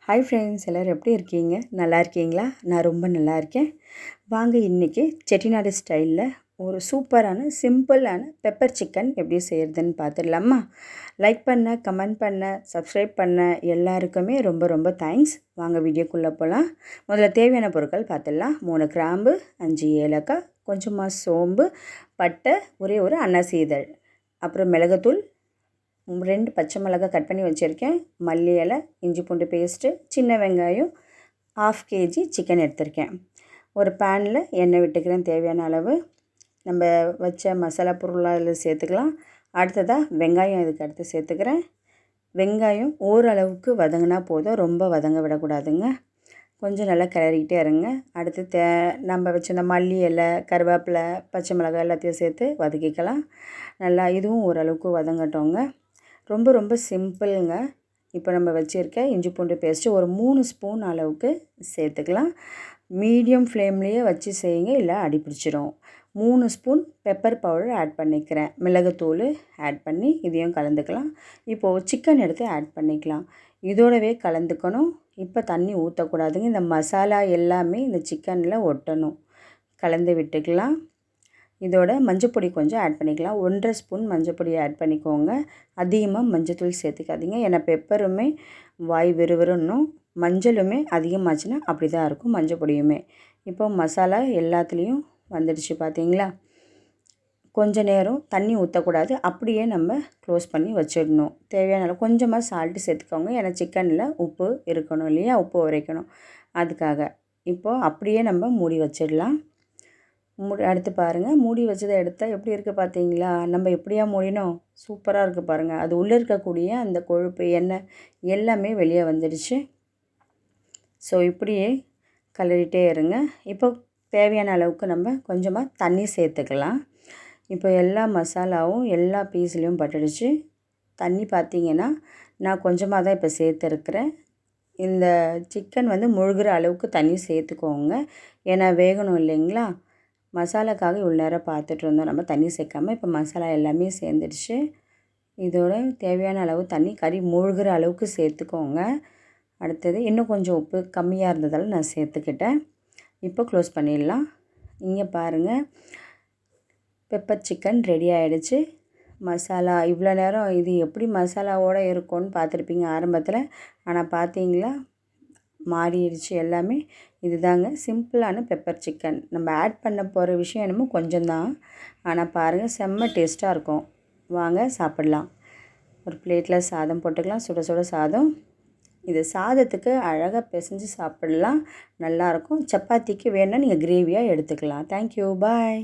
Hi friends, எல்லோரும் எப்படி இருக்கீங்க? நல்லா இருக்கீங்களா? நான் ரொம்ப நல்லா இருக்கேன். வாங்க இன்றைக்கி செட்டிநாடு ஸ்டைலில் ஒரு சூப்பரான சிம்பிளான பெப்பர் சிக்கன் எப்படி செய்கிறதுன்னு பார்த்துடலாமா? லைக் பண்ண, கமெண்ட் பண்ண, சப்ஸ்கிரைப் பண்ண எல்லாருக்குமே ரொம்ப ரொம்ப தேங்க்ஸ். வாங்க வீடியோக்குள்ளே போகலாம். முதல்ல தேவையான பொருட்கள் பார்த்துடலாம். 3 கிராம்பு, 5 ஏலக்காய், கொஞ்சமாக சோம்பு, பட்டை, ஒரே ஒரு அன்னாசி இதழ், அப்புறம் மிளகுத்தூள், 2 பச்சை மிளகாய் கட் பண்ணி வச்சுருக்கேன், மல்லி இலை, இஞ்சி பூண்டு பேஸ்ட்டு, சின்ன வெங்காயம், 1/2 kg சிக்கன் எடுத்திருக்கேன். ஒரு பேனில் எண்ணெய் விட்டுக்கிறேன் தேவையான அளவு. நம்ம வச்ச மசாலா பொருளாக அதில் சேர்த்துக்கலாம். அடுத்ததாக வெங்காயம் இதுக்கு அடுத்து சேர்த்துக்கிறேன். வெங்காயம் ஓரளவுக்கு வதங்கினா போதும், ரொம்ப வதங்க விடக்கூடாதுங்க. கொஞ்சம் நல்லா கிளறிக்கிட்டே இருங்க. அடுத்து நம்ம வச்சுருந்த மல்லி இலை, கருவேப்பிலை, பச்சை மிளகாய் எல்லாத்தையும் சேர்த்து வதக்கிக்கலாம். நல்லா இதுவும் ஓரளவுக்கு வதங்கட்டோங்க. ரொம்ப ரொம்ப சிம்பிளுங்க. இப்போ நம்ம வச்சுருக்க இஞ்சி பூண்டு பேஸ்ட்டு ஒரு 3 ஸ்பூன் அளவுக்கு சேர்த்துக்கலாம். மீடியம் ஃப்ளேம்லேயே வச்சு செய்யுங்க, இல்லை அடிப்பிடிச்சிடும். 3 ஸ்பூன் பெப்பர் பவுடர் ஆட் பண்ணிக்கிறேன். மிளகுத்தூள் ஆட் பண்ணி இதையும் கலந்துக்கலாம். இப்போது சிக்கன் எடுத்து ஆட் பண்ணிக்கலாம். இதோடவே கலந்துக்கணும். இப்போ தண்ணி ஊற்றக்கூடாதுங்க. இந்த மசாலா எல்லாமே இந்த சிக்கனில் ஒட்டணும். கலந்து விட்டுக்கலாம். இதோட மஞ்சப்பொடி கொஞ்சம் ஆட் பண்ணிக்கலாம். 1.5 ஸ்பூன் மஞ்சப்பொடி ஆட் பண்ணிக்கோங்க. அதிகமாக மஞ்சத்தூள் சேர்த்துக்காதீங்க. ஏன்னா பெப்பருமே வாய் விறுவிறுன்னும், மஞ்சளுமே அதிகமாச்சுன்னா அப்படி தான் இருக்கும் மஞ்சப்பொடியுமே. இப்போ மசாலா எல்லாத்துலேயும் வந்துடுச்சு பார்த்தீங்களா? கொஞ்ச நேரம் தண்ணி ஊற்றக்கூடாது, அப்படியே நம்ம க்ளோஸ் பண்ணி வச்சிடணும். தேவையான அளவு கொஞ்சமாக சால்ட்டு சேர்த்துக்கோங்க. ஏன்னா சிக்கனில் உப்பு இருக்கணும் இல்லையா? உப்பு உரைக்கணும், அதுக்காக. இப்போது அப்படியே நம்ம மூடி வச்சிடலாம். அடுத்து பாருங்கள், மூடி வச்சதை எடுத்தால் எப்படி இருக்குது பார்த்தீங்களா? நம்ம எப்படியா மூடினோம்? சூப்பராக இருக்குது பாருங்கள். அது உள்ளே இருக்கக்கூடிய அந்த கொழுப்பு, எண்ணெய் எல்லாமே வெளியே வந்துடுச்சு. ஸோ இப்படியே கலரிட்டே இருங்க. இப்போ தேவையான அளவுக்கு நம்ம கொஞ்சமாக தண்ணி சேர்த்துக்கலாம். இப்போ எல்லா மசாலாவும் எல்லா பீஸ்லேயும் பட்டுடுச்சு. தண்ணி பார்த்திங்கன்னா நான் கொஞ்சமாக தான் இப்போ சேர்த்துருக்குறேன். இந்த சிக்கன் முழுகிற அளவுக்கு தண்ணி சேர்த்துக்கோங்க. ஏன்னா வேகணும் இல்லைங்களா? மசாலாக்காக இவ்வளோ நேரம் பார்த்துட்டு இருந்தோம் நம்ம தண்ணி சேர்க்காமல். இப்போ மசாலா எல்லாமே சேர்ந்துடுச்சு. இதோட தேவையான அளவு தண்ணி கறி மூழ்கிற அளவுக்கு சேர்த்துக்கோங்க. அடுத்தது இன்னும் கொஞ்சம் உப்பு கம்மியாக இருந்ததால் நான் சேர்த்துக்கிட்டேன். இப்போ க்ளோஸ் பண்ணிடலாம். இங்கே பாருங்கள், பெப்பர் சிக்கன் ரெடி ஆகிடுச்சு. மசாலா இவ்வளோ நேரம் இது எப்படி மசாலாவோடு இருக்கும்னு பார்த்துருப்பீங்க ஆரம்பத்தில். ஆனால் பார்த்தீங்களா, மாறிடுச்சு எல்லாமே. இதுதாங்க சிம்பிளான பெப்பர் சிக்கன். நம்ம ஆட் பண்ண போகிற விஷயம் என்னமோ கொஞ்சம்தான், ஆனால் பாருங்கள் செம்ம டேஸ்ட்டாக இருக்கும். வாங்க சாப்பிடலாம். ஒரு பிளேட்டில் சாதம் போட்டுக்கலாம், சுட சுட சாதம். இது சாதத்துக்கு அழகாக பிசைஞ்சு சாப்பிடலாம், நல்லாயிருக்கும். சப்பாத்திக்கு வேணுன்னா நீங்கள் கிரேவியாக எடுத்துக்கலாம். தேங்க்யூ, பாய்.